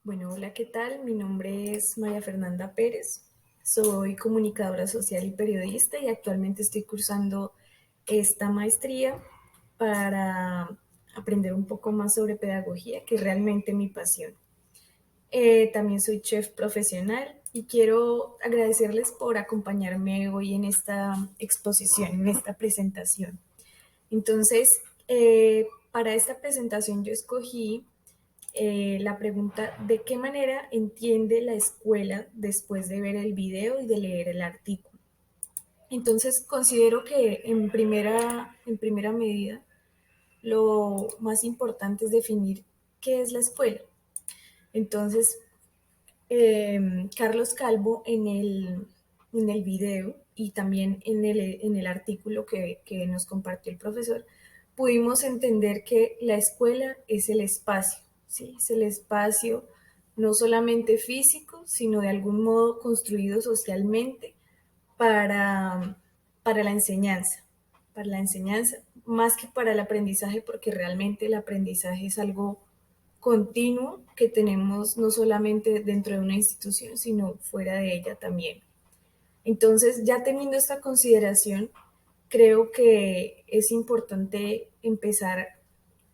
Bueno, hola, ¿qué tal? Mi nombre es María Fernanda Pérez. Soy comunicadora social y periodista y actualmente estoy cursando esta maestría para aprender un poco más sobre pedagogía, que es realmente mi pasión. También soy chef profesional y quiero agradecerles por acompañarme hoy en esta exposición, en esta presentación. Entonces, para esta presentación yo escogí la pregunta: ¿de qué manera entiende la escuela después de ver el video y de leer el artículo? Entonces, considero que en primera medida lo más importante es definir qué es la escuela. Entonces, Carlos Calvo en el video y también en el artículo que nos compartió el profesor, pudimos entender que la escuela es el espacio, ¿sí? Es el espacio no solamente físico, sino de algún modo construido socialmente para, para la enseñanza, más que para el aprendizaje, porque realmente el aprendizaje es algo continuo que tenemos no solamente dentro de una institución, sino fuera de ella también. Entonces, ya teniendo esta consideración, creo que es importante empezar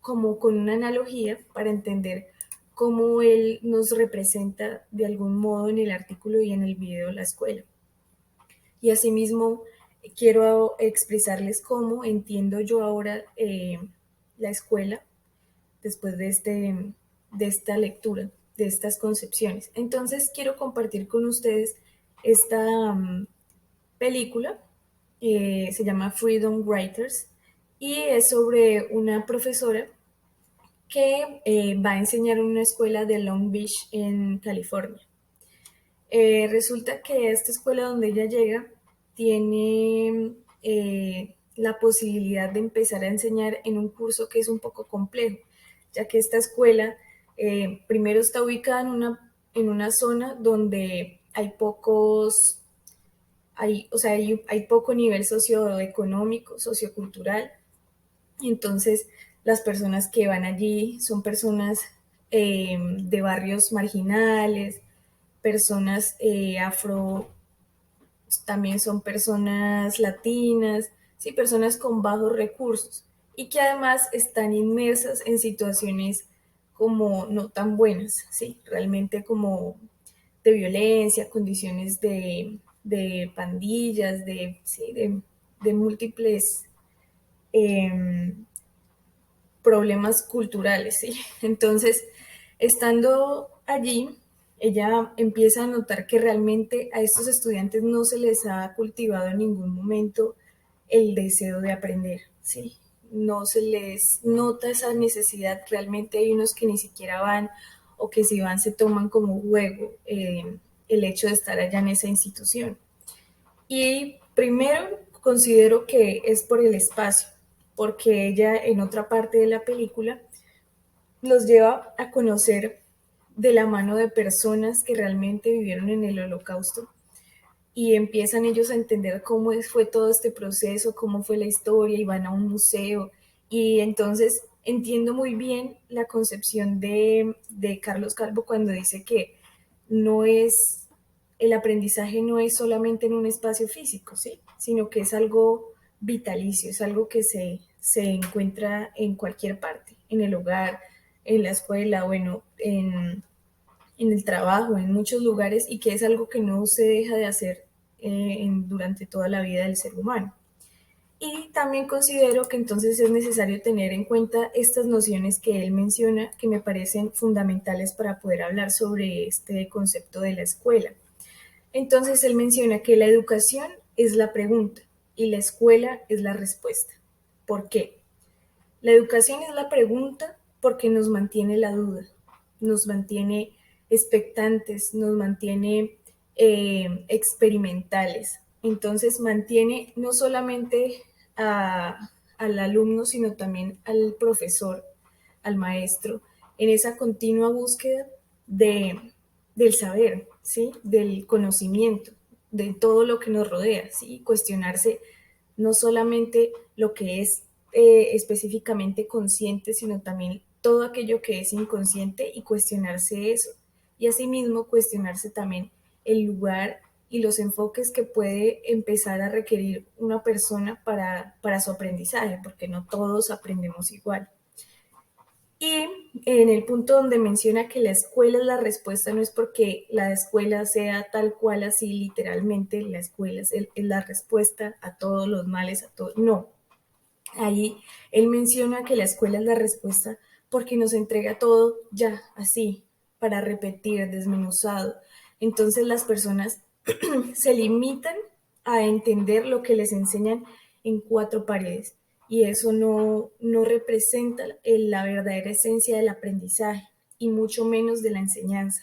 como con una analogía para entender cómo él nos representa de algún modo en el artículo y en el video la escuela. Y asimismo, quiero expresarles cómo entiendo yo ahora la escuela después de esta lectura, de estas concepciones. Entonces quiero compartir con ustedes esta película, se llama Freedom Writers, y es sobre una profesora que va a enseñar en una escuela de Long Beach en California. Resulta que esta escuela donde ella llega tiene la posibilidad de empezar a enseñar en un curso que es un poco complejo, ya que esta escuela primero está ubicada en una zona donde hay poco nivel socioeconómico, sociocultural. Entonces, las personas que van allí son personas de barrios marginales, personas afro, también son personas latinas, sí, personas con bajos recursos y que además están inmersas en situaciones como no tan buenas, sí, realmente como de violencia, condiciones de pandillas, sí, de múltiples eh, problemas culturales, ¿sí? Entonces, estando allí, ella empieza a notar que realmente a estos estudiantes no se les ha cultivado en ningún momento el deseo de aprender, ¿sí? No se les nota esa necesidad. Realmente hay unos que ni siquiera van, o que si van se toman como juego el hecho de estar allá en esa institución. Y primero considero que es por el espacio, porque ella en otra parte de la película los lleva a conocer de la mano de personas que realmente vivieron en el Holocausto, y empiezan ellos a entender fue todo este proceso, cómo fue la historia, y van a un museo. Y entonces entiendo muy bien la concepción de Carlos Calvo cuando dice que no es, el aprendizaje no es solamente en un espacio físico, ¿sí? Sino que es algo vitalicio, es algo que se encuentra en cualquier parte, en el hogar, en la escuela, bueno, en el trabajo, en muchos lugares, y que es algo que no se deja de hacer durante toda la vida del ser humano. Y también considero que entonces es necesario tener en cuenta estas nociones que él menciona, que me parecen fundamentales para poder hablar sobre este concepto de la escuela. Entonces él menciona que la educación es la pregunta y la escuela es la respuesta. ¿Por qué? La educación es la pregunta porque nos mantiene la duda, nos mantiene expectantes, nos mantiene experimentales. Entonces mantiene no solamente al alumno, sino también al profesor, al maestro, en esa continua búsqueda del saber, ¿sí? Del conocimiento, de todo lo que nos rodea, ¿sí? Cuestionarse no solamente lo que es específicamente consciente, sino también todo aquello que es inconsciente, y cuestionarse eso. y asimismo cuestionarse también el lugar y los enfoques que puede empezar a requerir una persona para su aprendizaje, porque no todos aprendemos igual. Y en el punto donde menciona que la escuela es la respuesta, no es porque la escuela sea tal cual así, literalmente, la escuela es la respuesta a todos los males, a todo. No, ahí él menciona que la escuela es la respuesta porque nos entrega todo ya, así, para repetir, desmenuzado. Entonces las personas se limitan a entender lo que les enseñan en cuatro paredes y eso no representa la verdadera esencia del aprendizaje y mucho menos de la enseñanza.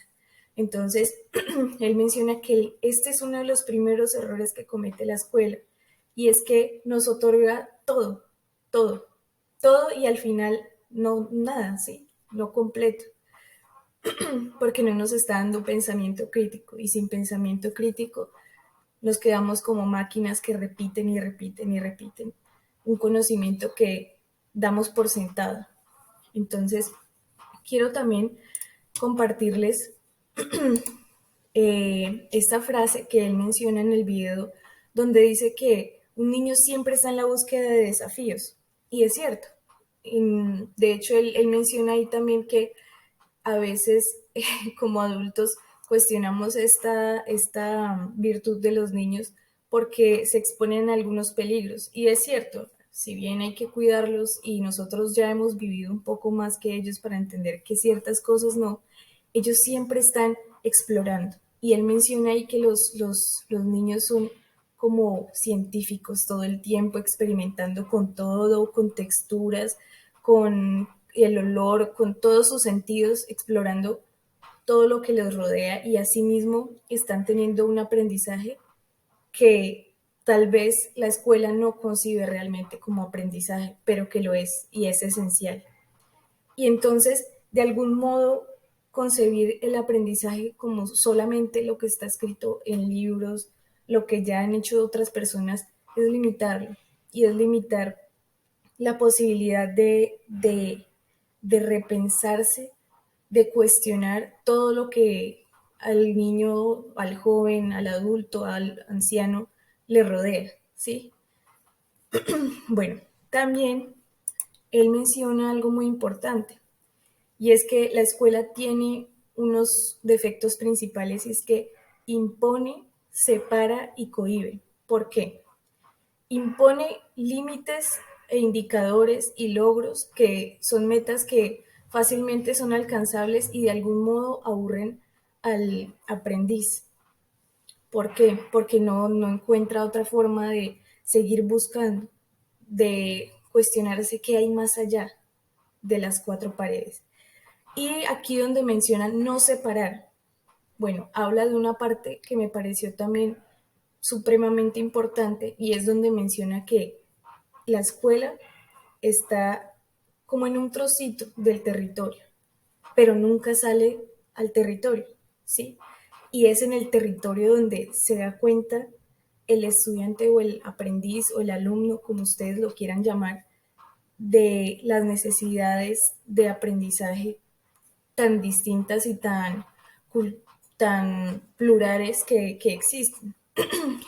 Entonces, él menciona que este es uno de los primeros errores que comete la escuela y es que nos otorga todo, todo, todo y al final no nada, ¿sí? No completo, porque no nos está dando pensamiento crítico y sin pensamiento crítico nos quedamos como máquinas que repiten y repiten y repiten un conocimiento que damos por sentado. Entonces, quiero también compartirles esta frase que él menciona en el video, donde dice que un niño siempre está en la búsqueda de desafíos. Y es cierto. De hecho, él menciona ahí también que a veces como adultos cuestionamos esta virtud de los niños porque se exponen a algunos peligros. Y es cierto, si bien hay que cuidarlos y nosotros ya hemos vivido un poco más que ellos para entender que ciertas cosas no, ellos siempre están explorando. Y él menciona ahí que los niños son como científicos todo el tiempo, experimentando con todo, con texturas, con el olor, con todos sus sentidos, explorando todo lo que les rodea y asimismo están teniendo un aprendizaje que tal vez la escuela no concibe realmente como aprendizaje, pero que lo es y es esencial. Y entonces, de algún modo, concebir el aprendizaje como solamente lo que está escrito en libros, lo que ya han hecho otras personas, es limitarlo y es limitar la posibilidad de repensarse, de cuestionar todo lo que al niño, al joven, al adulto, al anciano le rodea, ¿sí? Bueno, también él menciona algo muy importante y es que la escuela tiene unos defectos principales y es que impone, separa y cohíbe. ¿Por qué? Impone límites e indicadores y logros que son metas que fácilmente son alcanzables y de algún modo aburren al aprendiz. ¿Por qué? Porque no encuentra otra forma de seguir buscando, de cuestionarse qué hay más allá de las cuatro paredes. Y aquí donde mencionan no separar, bueno, habla de una parte que me pareció también supremamente importante y es donde menciona que la escuela está como en un trocito del territorio, pero nunca sale al territorio, ¿sí? Y es en el territorio donde se da cuenta el estudiante o el aprendiz o el alumno, como ustedes lo quieran llamar, de las necesidades de aprendizaje tan distintas y tan plurales que existen.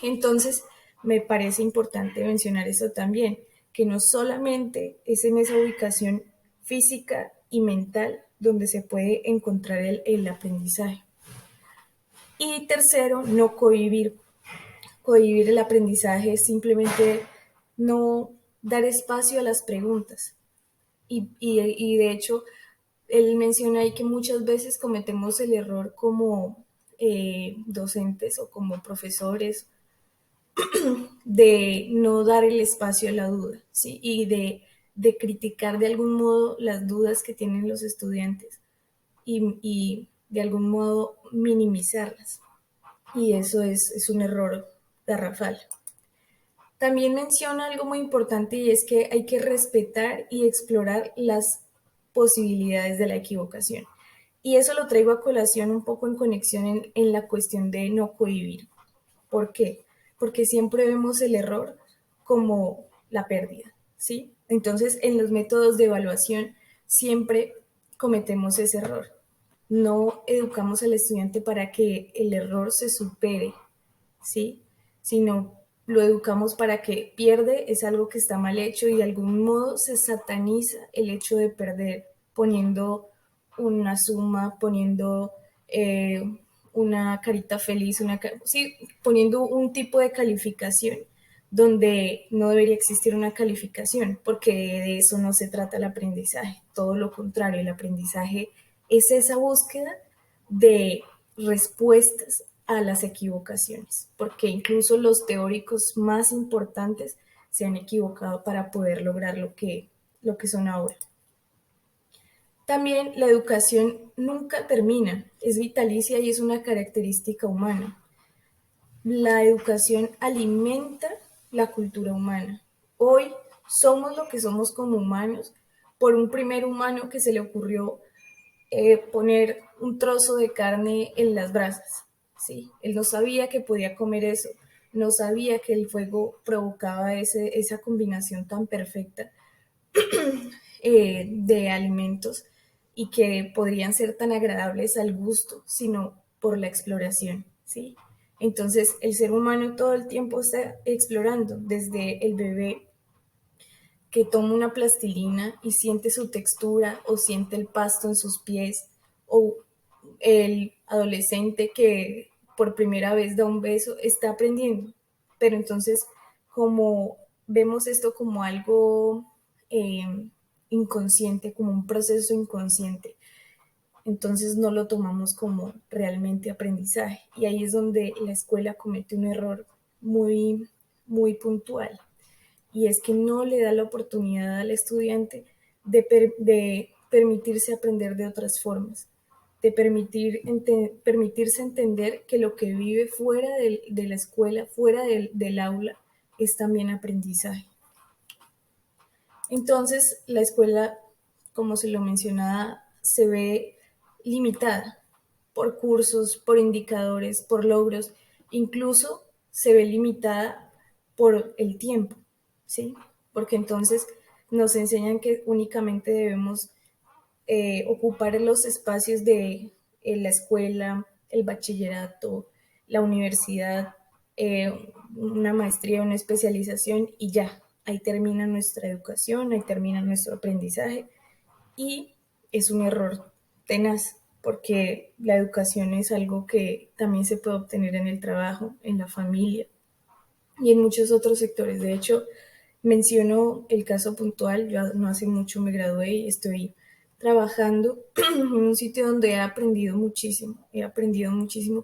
Entonces, me parece importante mencionar eso también, que no solamente es en esa ubicación física y mental donde se puede encontrar el aprendizaje. Y tercero, no cohibir. Cohibir el aprendizaje es simplemente no dar espacio a las preguntas. Y de hecho, él menciona ahí que muchas veces cometemos el error como docentes o como profesores de no dar el espacio a la duda, ¿sí? Y de criticar de algún modo las dudas que tienen los estudiantes y de algún modo minimizarlas. Y eso es un error garrafal. También menciona algo muy importante y es que hay que respetar y explorar las posibilidades de la equivocación. Y eso lo traigo a colación un poco en conexión en la cuestión de no cohibir. ¿Por qué? Porque siempre vemos el error como la pérdida, ¿sí? Entonces, en los métodos de evaluación siempre cometemos ese error No educamos al estudiante para que el error se supere, ¿sí? Sino lo educamos para que pierde, es algo que está mal hecho y de algún modo se sataniza el hecho de perder, poniendo una suma, poniendo eh, una carita feliz, sí, poniendo un tipo de calificación donde no debería existir una calificación, porque de eso no se trata el aprendizaje, todo lo contrario, el aprendizaje es esa búsqueda de respuestas a las equivocaciones, porque incluso los teóricos más importantes se han equivocado para poder lograr lo que son ahora. También la educación nunca termina, es vitalicia y es una característica humana. La educación alimenta la cultura humana. Hoy somos lo que somos como humanos por un primer humano que se le ocurrió poner un trozo de carne en las brasas. ¿Sí? Él no sabía que podía comer eso, no sabía que el fuego provocaba esa combinación tan perfecta de alimentos y que podrían ser tan agradables al gusto, sino por la exploración. ¿Sí? Entonces, el ser humano todo el tiempo está explorando, desde el bebé que toma una plastilina y siente su textura o siente el pasto en sus pies, o el adolescente que por primera vez da un beso, está aprendiendo. Pero entonces, como vemos esto como algo inconsciente, como un proceso inconsciente, entonces no lo tomamos como realmente aprendizaje. Y ahí es donde la escuela comete un error muy, muy puntual, y es que no le da la oportunidad al estudiante de permitirse aprender de otras formas, de permitirse entender que lo que vive fuera de la escuela, fuera del aula, es también aprendizaje. Entonces, la escuela, como se lo mencionaba, se ve limitada por cursos, por indicadores, por logros, incluso se ve limitada por el tiempo, ¿sí? Porque entonces nos enseñan que únicamente debemos ocupar los espacios de la escuela, el bachillerato, la universidad, una maestría, una especialización y ya, ahí termina nuestra educación, ahí termina nuestro aprendizaje y es un error tenaz porque la educación es algo que también se puede obtener en el trabajo, en la familia y en muchos otros sectores. De hecho, menciono el caso puntual, yo no hace mucho me gradué y estoy trabajando en un sitio donde he aprendido muchísimo,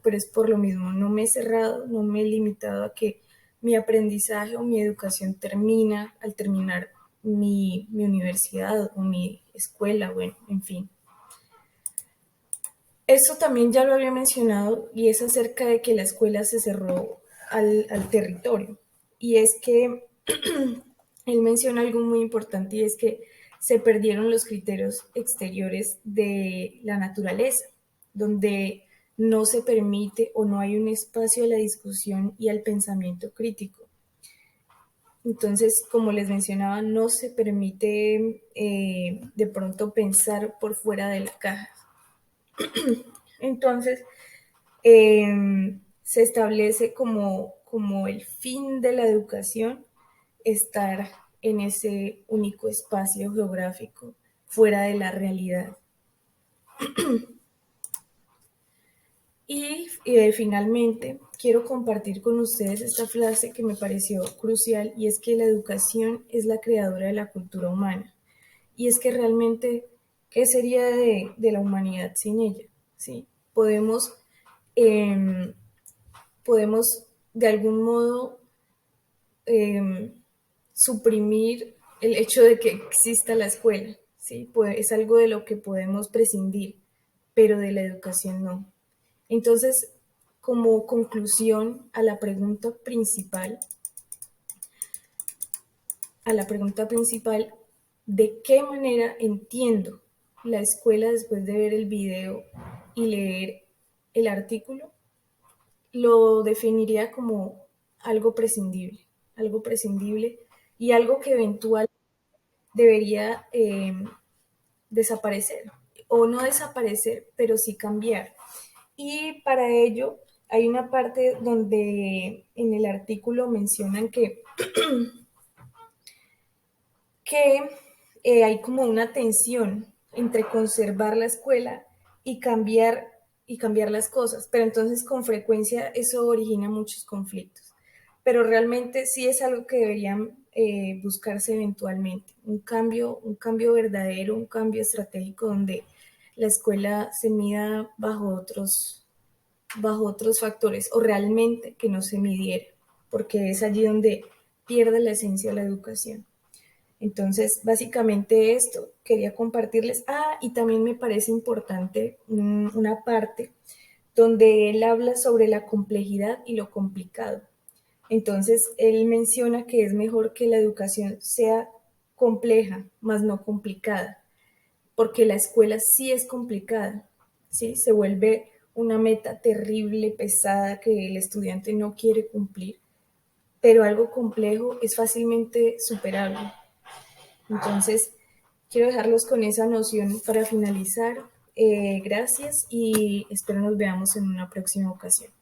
pero es por lo mismo, no me he cerrado, no me he limitado a que mi aprendizaje o mi educación termina al terminar mi universidad o mi escuela, bueno, en fin. Eso también ya lo había mencionado y es acerca de que la escuela se cerró al territorio. Y es que él menciona algo muy importante y es que se perdieron los criterios exteriores de la naturaleza, donde no se permite o no hay un espacio a la discusión y al pensamiento crítico. Entonces, como les mencionaba, no se permite de pronto pensar por fuera de la caja. Entonces, se establece como el fin de la educación estar en ese único espacio geográfico fuera de la realidad. Y finalmente, quiero compartir con ustedes esta frase que me pareció crucial y es que la educación es la creadora de la cultura humana. Y es que realmente, ¿qué sería de la humanidad sin ella? ¿Sí? Eh, podemos de algún modo eh, suprimir el hecho de que exista la escuela, ¿sí? Es algo de lo que podemos prescindir, pero de la educación no. Entonces, como conclusión a la pregunta principal, ¿de qué manera entiendo la escuela después de ver el video y leer el artículo? Lo definiría como algo prescindible y algo que eventualmente debería desaparecer o no desaparecer, pero sí cambiar. Y para ello hay una parte donde en el artículo mencionan que hay como una tensión entre conservar la escuela y cambiar las cosas, pero entonces con frecuencia eso origina muchos conflictos. Pero realmente sí es algo que deberían buscarse eventualmente, un cambio verdadero, un cambio estratégico donde la escuela se mida bajo otros factores o realmente que no se midiera, porque es allí donde pierde la esencia de la educación. Entonces, básicamente esto quería compartirles. Ah, y también me parece importante una parte donde él habla sobre la complejidad y lo complicado. Entonces, él menciona que es mejor que la educación sea compleja, más no complicada, porque la escuela sí es complicada, ¿sí? Se vuelve una meta terrible, pesada, que el estudiante no quiere cumplir, pero algo complejo es fácilmente superable. Entonces, quiero dejarlos con esa noción para finalizar. Gracias y espero nos veamos en una próxima ocasión.